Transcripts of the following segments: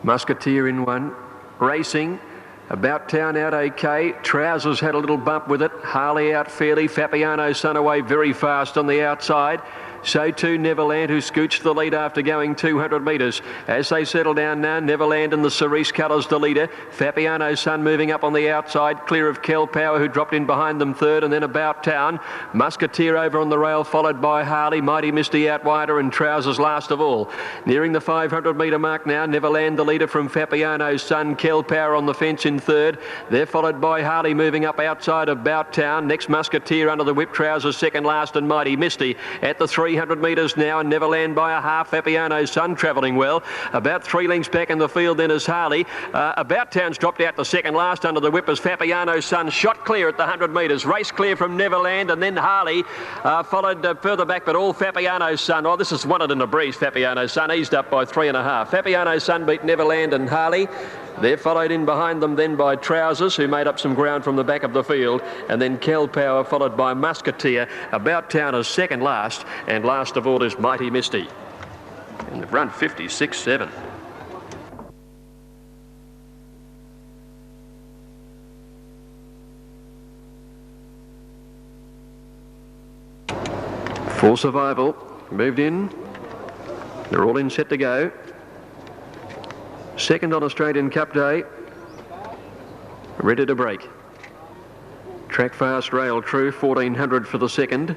Musketeer in one. Racing. About Town out okay. Trousers had a little bump with it. Harley out fairly. Fabiano's Son away very fast on the outside. So too Neverland, who scooched the lead after going 200 metres. As they settle down now, Neverland and the Cerise colours the leader. Fabiano's Son moving up on the outside, clear of Kel Power, who dropped in behind them third, and then About Town. Musketeer over on the rail, followed by Harley, Mighty Misty out wider, and Trousers last of all. Nearing the 500 metre mark now, Neverland the leader from Fabiano's Son, Kel Power on the fence in third. They're followed by Harley moving up outside About Town. Next Musketeer under the whip, Trousers second last, and Mighty Misty at the 300 metres now, and Neverland by a half. Fabiano's Son travelling well. About 3 lengths back in the field then is Harley. About Town's dropped out the second last under the whip as Fabiano's Son shot clear at the 100 metres. Race clear from Neverland, and then Harley followed further back, but all Fabiano's Son. Oh, this is wanted in a breeze. Fabiano's Son eased up by 3.5. Fabiano's Son beat Neverland and Harley. They're followed in behind them then by Trousers, who made up some ground from the back of the field, and then Kel Power followed by Musketeer. About Town is second last, and last of all is Mighty Misty. And they've run 56.7. For Survival, moved in. They're all in, set to go. Second on Australian Cup Day. Ready to break. Track fast, rail true, 1400 for the second.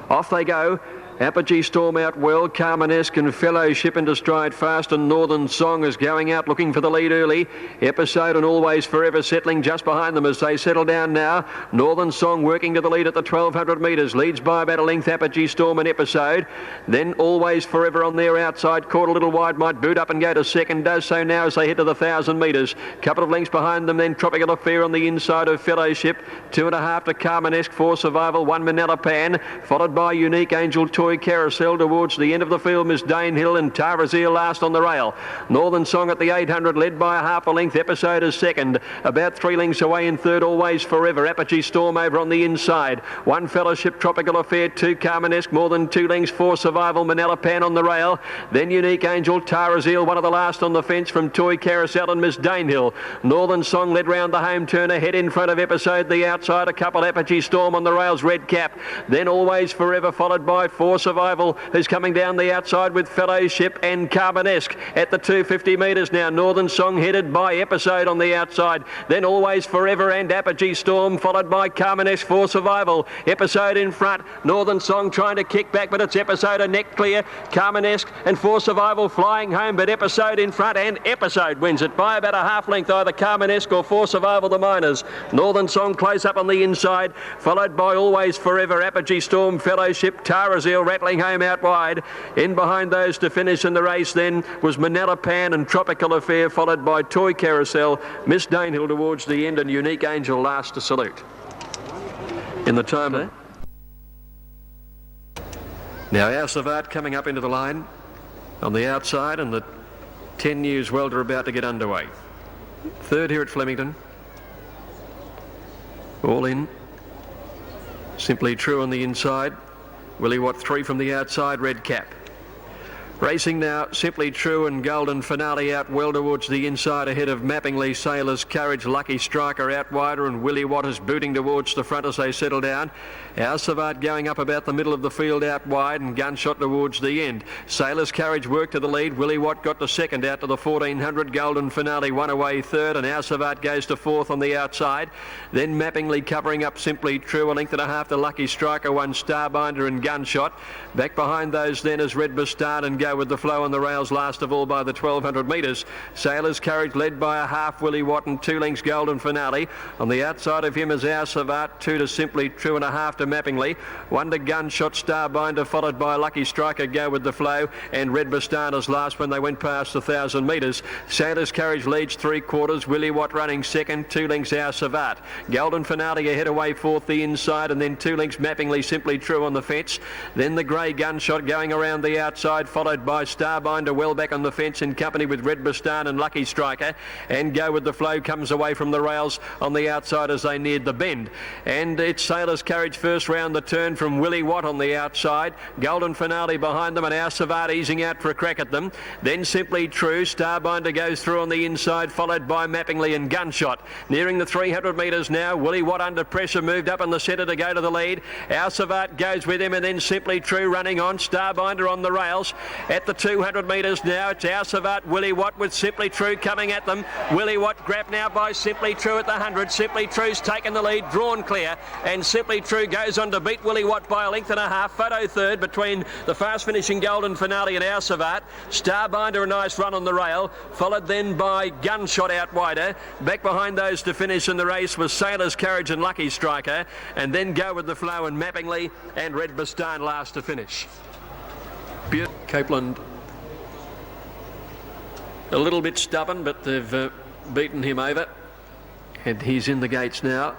Off they go. Apogee Storm out well, Carmenesque and Fellowship into stride fast, and Northern Song is going out looking for the lead early. Episode and Always Forever settling just behind them as they settle down now. Northern Song working to the lead at the 1200 metres, leads by about a length Apogee Storm and Episode. Then Always Forever on their outside, caught a little wide, might boot up and go to second, does so now as they head to the 1000 metres. Couple of lengths behind them then Tropical Affair on the inside of Fellowship, 2.5 to Carmenesque for Survival, 1 Manila Pan, followed by Unique Angel Toy Carousel towards the end of the field. Miss Danehill and Tarazil last on the rail. Northern Song at the 800 led by a half a length. Episode is second, about 3 lengths away in third. Always Forever. Apogee Storm over on the inside, 1 Fellowship, Tropical Affair, 2 Carmenesque, more than 2 lengths for Survival. Manila Pan on the rail, then Unique Angel, Tarazil, one of the last on the fence from Toy Carousel and Miss Danehill. Northern Song led round the home turn, ahead in front of Episode, the outside, a couple. Apogee Storm on the rails, Red Cap, then Always Forever followed by 4 Survival, who's coming down the outside with Fellowship and Carmenesque at the 250 metres now. Northern Song headed by Episode on the outside, then Always Forever and Apogee Storm followed by Carmenesque for Survival. Episode in front, Northern Song trying to kick back, but it's Episode a neck clear. Carmenesque and for Survival flying home, but Episode in front, and Episode wins it by about a half length, either Carmenesque or for Survival the Miners. Northern Song close up on the inside, followed by Always Forever, Apogee Storm, Fellowship, Tarazil rattling home out wide. In behind those to finish in the race then was Manila Pan and Tropical Affair, followed by Toy Carousel, Miss Danehill towards the end, and Unique Angel last to salute. In the time. Now our Savart coming up into the line on the outside, and the 10 News welter about to get underway. Third here at Flemington. All in. Simply True on the inside. Willie Watt 3 from the outside, Red Cap. Racing now, Simply True and Golden Finale out well towards the inside, ahead of Mappingly, Sailor's Courage, Lucky Striker out wider, and Willie Watt is booting towards the front as they settle down. Our Savart going up about the middle of the field out wide, and Gunshot towards the end. Sailor's Courage worked to the lead. Willie Watt got to second out to the 1400. Golden Finale one away third, and Our Savart goes to fourth on the outside. Then Mappingly covering up Simply True, a length and a half to Lucky Striker, 1 Starbinder and Gunshot. Back behind those then is Red Bastard and Go with the Flow on the rails last of all by the 1200 metres. Sailor's Courage led by a half, Willie Watt, and 2 lengths Golden Finale. On the outside of him is Our Savart, 2 to Simply True and a half to Mappingly, 1 to Gunshot, Starbinder followed by Lucky Striker, Go with the Flow, and Red Bastard is last when they went past the 1000 metres. Sailor's Courage leads 3/4, Willie Watt running second, 2 lengths Our Savart. Golden Finale ahead away fourth the inside, and then 2 lengths Mappingly, Simply True on the fence. Then the grey Gunshot going around the outside, followed followed by Starbinder well back on the fence in company with Red Bastan and Lucky Striker. And Go With The Flow comes away from the rails on the outside as they neared the bend. And it's Sailor's Courage first round the turn from Willie Watt on the outside. Golden Finale behind them and Our Savard easing out for a crack at them. Then Simply True. Starbinder goes through on the inside, followed by Mappingly and Gunshot. Nearing the 300 metres now. Willie Watt under pressure, moved up in the centre to go to the lead. Our Savard goes with him, and then Simply True running on. Starbinder on the rails at the 200 metres now. It's Our Savard, Willie Watt with Simply True coming at them. Willie Watt grabbed now by Simply True at the 100. Simply True's taken the lead, drawn clear, and Simply True goes on to beat Willie Watt by a length and a half. Photo third between the fast finishing Golden Finale and Our Savard. Starbinder a nice run on the rail, followed then by Gunshot out wider. Back behind those to finish in the race was Sailor's Courage and Lucky Striker, and then Go With The Flow and Mappingly and Red Bastan last to finish. Copeland a little bit stubborn, but they've beaten him over, and he's in the gates now.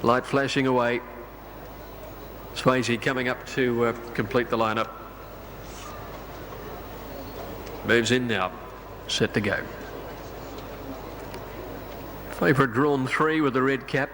Light flashing away. Swayze coming up to complete the lineup. Moves in now, set to go. Favourite drawn 3 with the red cap.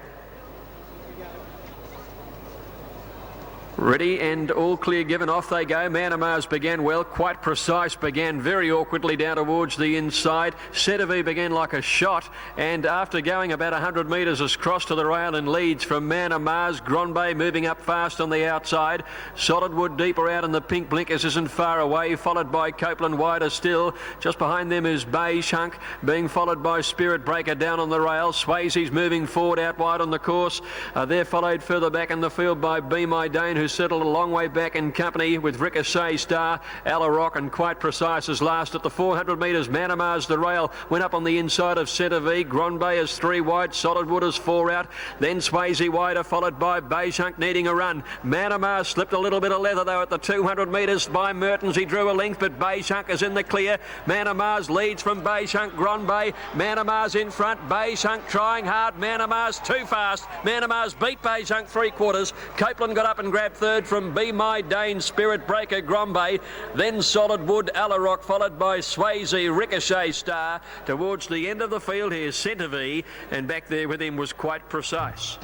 Ready and all clear given, off they go. Man of Mars began well, quite precise, began very awkwardly down towards the inside. Cetavi began like a shot, and after going about 100 metres has crossed to the rail and leads from Man of Mars. Gronbay moving up fast on the outside. Solid Wood deeper out in the pink blinkers isn't far away, followed by Copeland wider still. Just behind them is Beige Hunk, being followed by Spirit Breaker down on the rail. Swayze's moving forward out wide on the course. They're followed further back in the field by Be My Dane, who's settled a long way back in company with Ricochet Star, Alarock and Quite Precise is last at the 400 metres. Man of Mars the rail went up on the inside of Centre V. Gronbay is 3 wide, Solid Wood is 4 out, then Swayze wider, followed by Beige Hunk needing a run. Man of Mars slipped a little bit of leather though at the 200 metres by Mertens. He drew a length, but Beige Hunk is in the clear. Man of Mars leads from Beige Hunk. Gronbay, Man of Mars in front, Beige Hunk trying hard. Man of Mars too fast. Man of Mars beat Beige Hunk 3/4. Copeland got up and grabbed third from Be My Dane, Spirit Breaker, Gronbay, then Solid Wood, Alarock, followed by Swayze, Ricochet Star. Towards the end of the field here's Centre V, and back there with him was Quite Precise.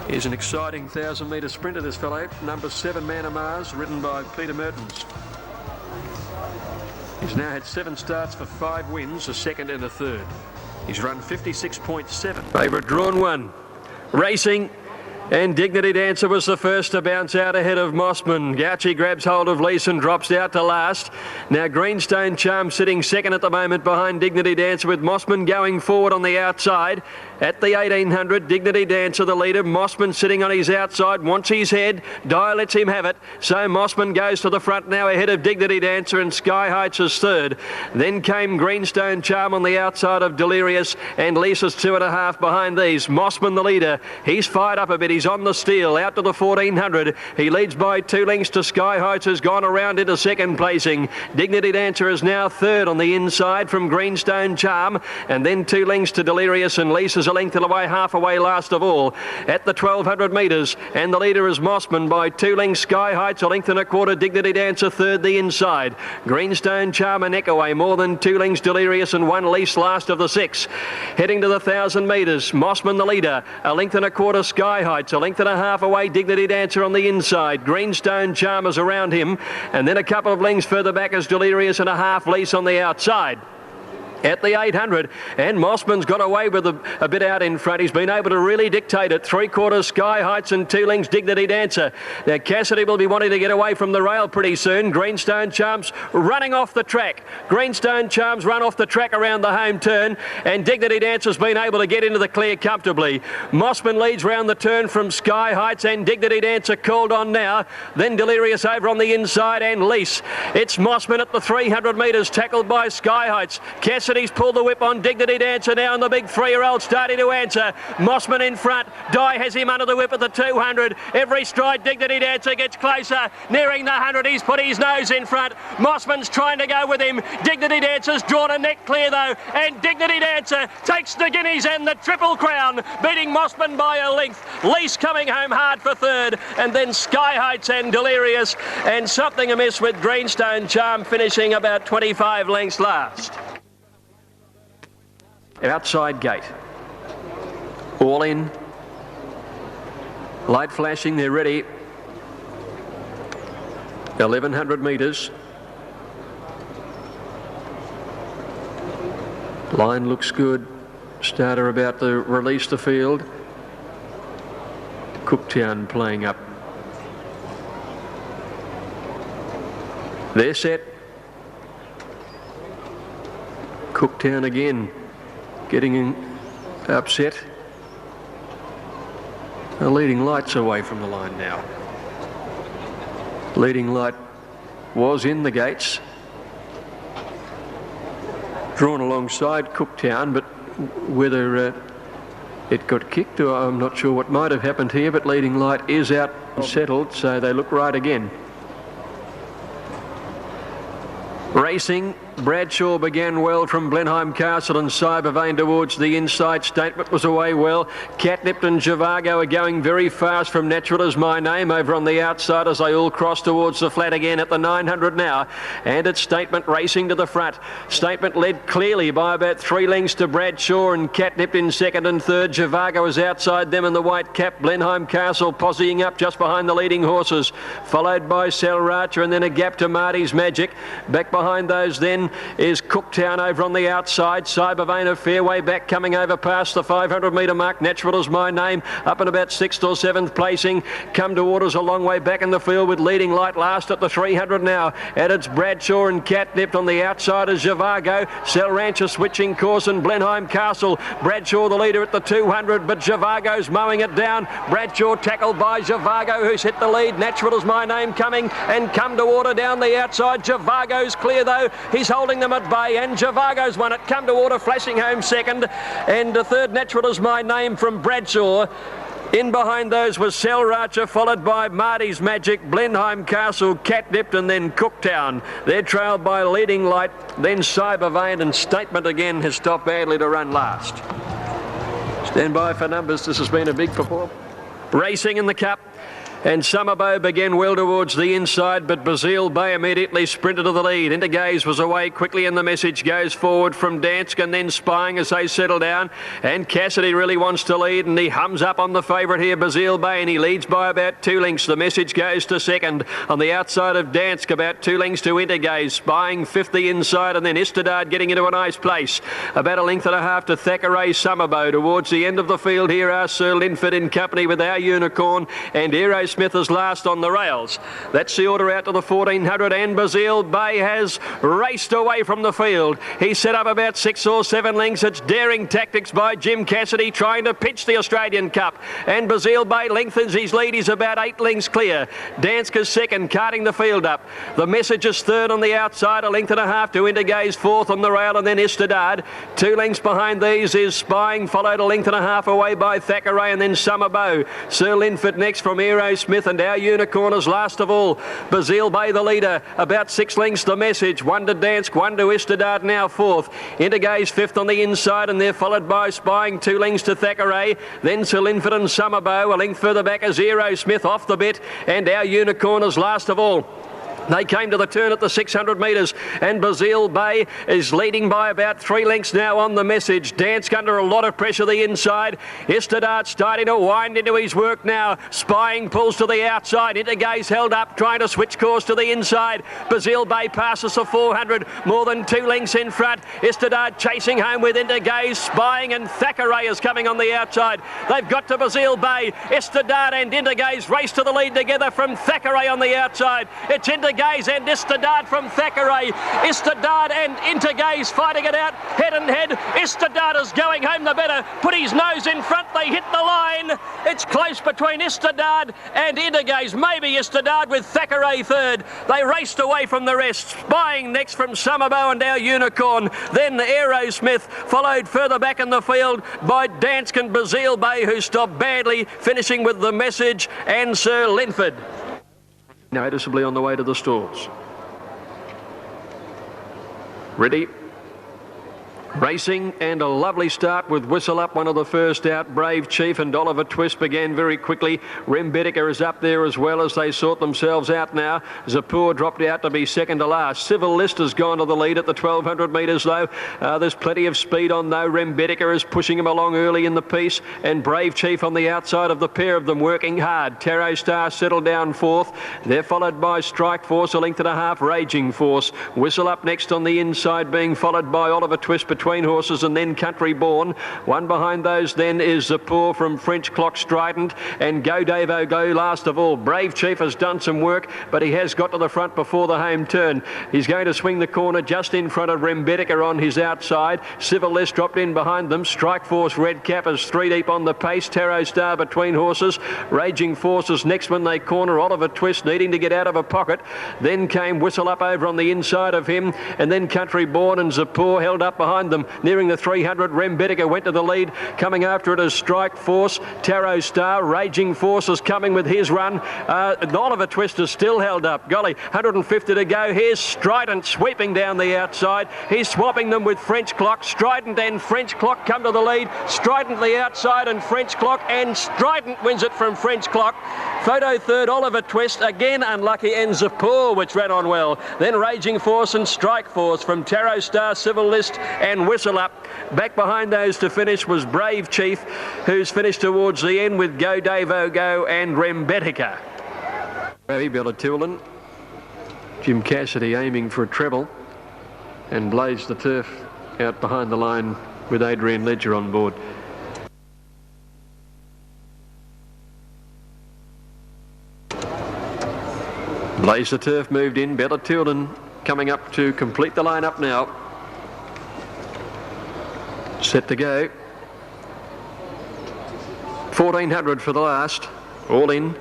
Here's an exciting 1,000-metre sprinter, this fellow, number 7, Man of Mars, ridden by Peter Mertens. He's now had 7 starts for 5 wins, a second and a third. He's run 56.7. Favourite drawn 1. Racing. And Dignity Dancer was the first to bounce out ahead of Mossman. Gauchi grabs hold of Leeson, drops out to last. Now Greenstone Charm sitting second at the moment behind Dignity Dancer, with Mossman going forward on the outside. At the 1800, Dignity Dancer the leader. Mossman sitting on his outside, wants his head. Dye lets him have it. So Mossman goes to the front now ahead of Dignity Dancer, and Sky Heights is third. Then came Greenstone Charm on the outside of Delirious, and Lisa's 2.5 behind these. Mossman the leader. He's fired up a bit. He's on the steel, out to the 1400. He leads by 2 lengths to Sky Heights, has gone around into second placing. Dignity Dancer is now third on the inside from Greenstone Charm, and then 2 lengths to Delirious, and Lisa's a length away, half away last of all. At the 1200 metres, and the leader is Mossman by 2 lengths. Sky Heights, a length and a quarter. Dignity Dancer third the inside. Greenstone Charm a neck away, more than 2 lengths Delirious, and 1 lease last of the 6. Heading to the 1,000 metres, Mossman the leader, a length and a quarter. Sky Heights, a length and a half away. Dignity Dancer on the inside. Greenstone Charmers around him, and then a couple of lengths further back is Delirious and a half lease on the outside. At the 800, and Mossman's got away with a bit out in front. He's been able to really dictate it. 3/4 Sky Heights and 2 lengths Dignity Dancer. Now Cassidy will be wanting to get away from the rail pretty soon. Greenstone Charms running off the track. Greenstone Charms run off the track around the home turn, and Dignity Dancer's been able to get into the clear comfortably. Mossman leads round the turn from Sky Heights, and Dignity Dancer called on now. Then Delirious over on the inside, and Lease. It's Mossman at the 300 metres, tackled by Sky Heights. Cassidy Cassidy's pulled the whip on Dignity Dancer now, and the big 3-year-old starting to answer. Mossman in front. Dye has him under the whip at the 200. Every stride Dignity Dancer gets closer. Nearing the 100, he's put his nose in front. Mossman's trying to go with him. Dignity Dancer's drawn a neck clear though, and Dignity Dancer takes the guineas and the Triple Crown, beating Mossman by a length. Lease coming home hard for third, and then Sky Heights and Delirious, and Something Amiss with Greenstone Charm finishing about 25 lengths last. Outside gate. All in. Light flashing, they're ready. 1100 metres. Line looks good. Starter about to release the field. Cooktown playing up. They're set. Cooktown again, getting upset. The Leading Light's away from the line now. Leading Light was in the gates. Drawn alongside Cooktown, but whether it got kicked or I'm not sure what might have happened here, but Leading Light is out and settled, so they look right again. Racing, Bradshaw began well from Blenheim Castle and Cybervane towards the inside. Statement was away well. Catnipped and Javago are going very fast from Natural Is My Name over on the outside as they all cross towards the flat again at the 900 now. And it's Statement racing to the front. Statement led clearly by about 3 lengths to Bradshaw, and Catnipped in second and third. Javago is outside them in the white cap. Blenheim Castle posseing up just behind the leading horses, followed by Salracha, and then a gap to Marty's Magic. Back behind those then is Cooktown over on the outside. Cybervane a fair way back, coming over past the 500 metre mark. Natural Is My Name up in about 6th or 7th placing. Come to Orders a long way back in the field with Leading Light last at the 300 now. And it's Bradshaw and Catnipped on the outside as Javago. Salrancha switching course, and Blenheim Castle. Bradshaw the leader at the 200, but Javago's mowing it down. Bradshaw tackled by Javago, who's hit the lead. Natural Is My Name coming, and Come to Order down the outside. Javago's clear though. He's holding them at bay, and Javago's won it. Come to Order flashing home second, and the third Natural Is My Name from Bradshaw. In behind those was Salracha, followed by Marty's Magic, Blenheim Castle, Catnipped, and then Cooktown. They're trailed by Leading Light, then Cybervane, and Statement again has stopped badly to run last. Stand by for numbers. This has been a big performance. Racing in the Cup. And Summerbow began well towards the inside, but Bazile Bay immediately sprinted to the lead. Into Gaze was away quickly, and the message goes forward from Dansk, and then Spying as they settle down. And Cassidy really wants to lead, and he hums up on the favourite here, Bazile Bay, and he leads by about 2 lengths. The message goes to second. On the outside of Dansk, about 2 lengths to Intergaze. Spying 50 inside, and then Istadard getting into a nice place. About 1.5 lengths to Thackeray Summerbow. Towards the end of the field here are Sir Linford in company with Our Unicorn, and Aero Smith is last on the rails. That's the order out to the 1400, and Bazile Bay has raced away from the field. He's set up about 6 or 7 lengths. It's Daring Tactics by Jim Cassidy trying to pitch the Australian Cup, and Bazile Bay lengthens his lead. He's about 8 lengths clear. Dansk is second, carting the field up. The Message is third on the outside, 1.5 lengths to Intergaze fourth on the rail, and then Istadard. 2 lengths behind these is Spying, followed 1.5 lengths away by Thackeray, and then Summerbow. Sir Linford next from Aero Smith, and Our Unicorn is last of all. Bazile Bay the leader, about 6 lengths the Message. 1 to Dansk, 1 to Istadard, now fourth. Intergaze fifth on the inside, and they're followed by Spying, 2 lengths to Thackeray. Then Sir Linford and Summerbow. 1 length further back is Aero Smith off the bit, and Our Unicorn is last of all. They came to the turn at the 600 metres, and Bazile Bay is leading by about 3 lengths now on the Message. Dansk under a lot of pressure the inside. Istadard starting to wind into his work now. Spying pulls to the outside. Intergaze held up, trying to switch course to the inside. Bazile Bay passes the 400, more than 2 lengths in front. Istadard chasing home with Intergaze. Spying and Thackeray is coming on the outside. They've got to Bazile Bay. Istadard and Intergaze race to the lead together from Thackeray on the outside. It's Intergaze Intergaze and Istadard from Thackeray. Istadard and Intergaze fighting it out head and head. Istadard is going home the better. Put his nose in front. They hit the line. It's close between Istadard and Intergaze. Maybe Istadard with Thackeray third. They raced away from the rest. Spying next from Summerbow and Our Unicorn. Then Aerosmith, followed further back in the field by Danskin Bazile Bay, who stopped badly, finishing with The Message and Sir Linford. Noticeably on the way to the stalls. Ready. Racing, and a lovely start with Whistle Up, one of the first out. Brave Chief and Oliver Twist began very quickly. Rembetica is up there as well as they sort themselves out now. Zapur dropped out to be second to last. Civil List has gone to the lead at the 1200 metres though. There's plenty of speed on though. Rembetica is pushing him along early in the piece, and Brave Chief on the outside of the pair of them working hard. Tarot Star settled down fourth. They're followed by Strike Force, a length and a half. Raging Force. Whistle Up next on the inside, being followed by Oliver Twist between horses, and then Country Born. One behind those then is Zapur from French Clock Strident, and Go Davo Go last of all. Brave Chief has done some work, but he has got to the front before the home turn. He's going to swing the corner just in front of Rembetica on his outside. Civil List dropped in behind them. Strike Force Red Cap is three deep on the pace. Tarot Star between horses. Raging Forces next when they corner. Oliver Twist needing to get out of a pocket. Then came Whistle Up over on the inside of him, and then Country Born and Zapur held up behind them. Nearing the 300, Rembetica went to the lead. Coming after it is Strike Force, Tarot Star. Raging Force is coming with his run. Oliver Twist is still held up. Golly, 150 to go. Here's Strident sweeping down the outside. He's swapping them with French Clock. Strident and French Clock come to the lead. Strident the outside and French Clock, and Strident wins it from French Clock. Photo third, Oliver Twist, again unlucky, and Zapur, which ran on well. Then Raging Force and Strike Force from Tarot Star, Civil List and Whistle Up. Back behind those to finish was Brave Chief, who's finished towards the end with Go Davo Go and Rembetica. Ravi Bellatulin, Jim Cassidy aiming for a treble, and Blaze the Turf out behind the line with Adrian Ledger on board. Blaze the Turf moved in. Bellatulin coming up to complete the line-up now. Set to go. 1400 for the last. All in.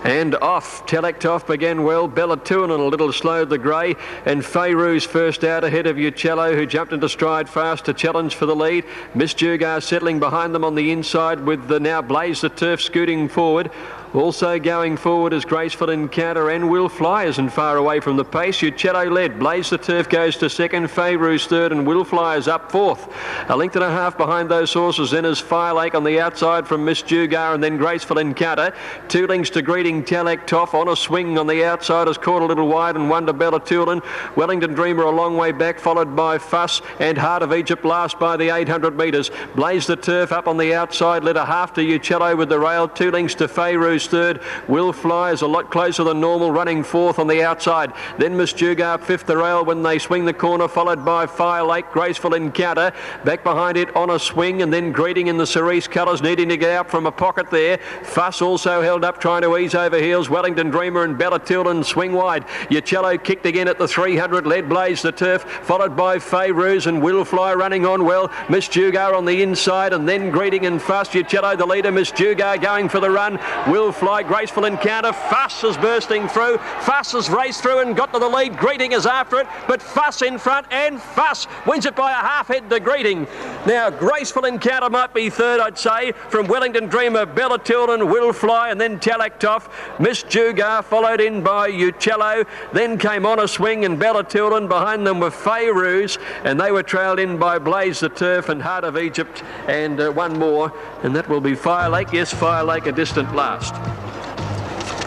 And off. Telektoff began well. Bellatulin a little slowed the grey. And Feyrouz first out ahead of Uccello, who jumped into stride fast to challenge for the lead. Miss Jugar settling behind them on the inside, with the now Blaze the Turf scooting forward. Also going forward is Graceful Encounter, and Will Fly isn't far away from the pace. Uccello led. Blaze the Turf goes to second. Feyrouz third, and Will Fly is up fourth. A length and a half behind those horses then is Fire Lake on the outside from Miss Jugar, and then Graceful Encounter. 2 lengths to Greeting Telektoff. On a swing on the outside has caught a little wide, and one to Bellatulin. Wellington Dreamer a long way back, followed by Fuss, and Heart of Egypt last by the 800 metres. Blaze the Turf up on the outside, led a half to Uccello with the rail. 2 lengths to Feyrouz third. Will Fly is a lot closer than normal, running fourth on the outside. Then Miss Jugar fifth the rail when they swing the corner, followed by Fire Lake. Graceful Encounter back behind it on a swing, and then Greeting in the cerise colours, needing to get out from a pocket there. Fuss also held up, trying to ease over heels. Wellington Dreamer and Bellatulin swing wide. Uccello kicked again at the 300, led Blaze the Turf, followed by Feyrouz and Will Fly running on well. Miss Jugar on the inside, and then Greeting and Fuss. Uccello the leader. Miss Jugar going for the run. Will Fly, Graceful Encounter. Fuss is bursting through. Fuss has raced through and got to the lead. Greeting is after it, but Fuss in front, and Fuss wins it by a half head to Greeting. Now Graceful Encounter might be third, I'd say, from Wellington Dreamer, Bellatulin, Will Fly, and then Telektoff. Miss Jugar followed in by Uccello. Then came On a Swing and Bellatulin. Behind them were Feyrouz, and they were trailed in by Blaze the Turf and Heart of Egypt, and one more, and that will be Fire Lake. Yes, Fire Lake a distant last.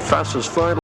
Fuss is final.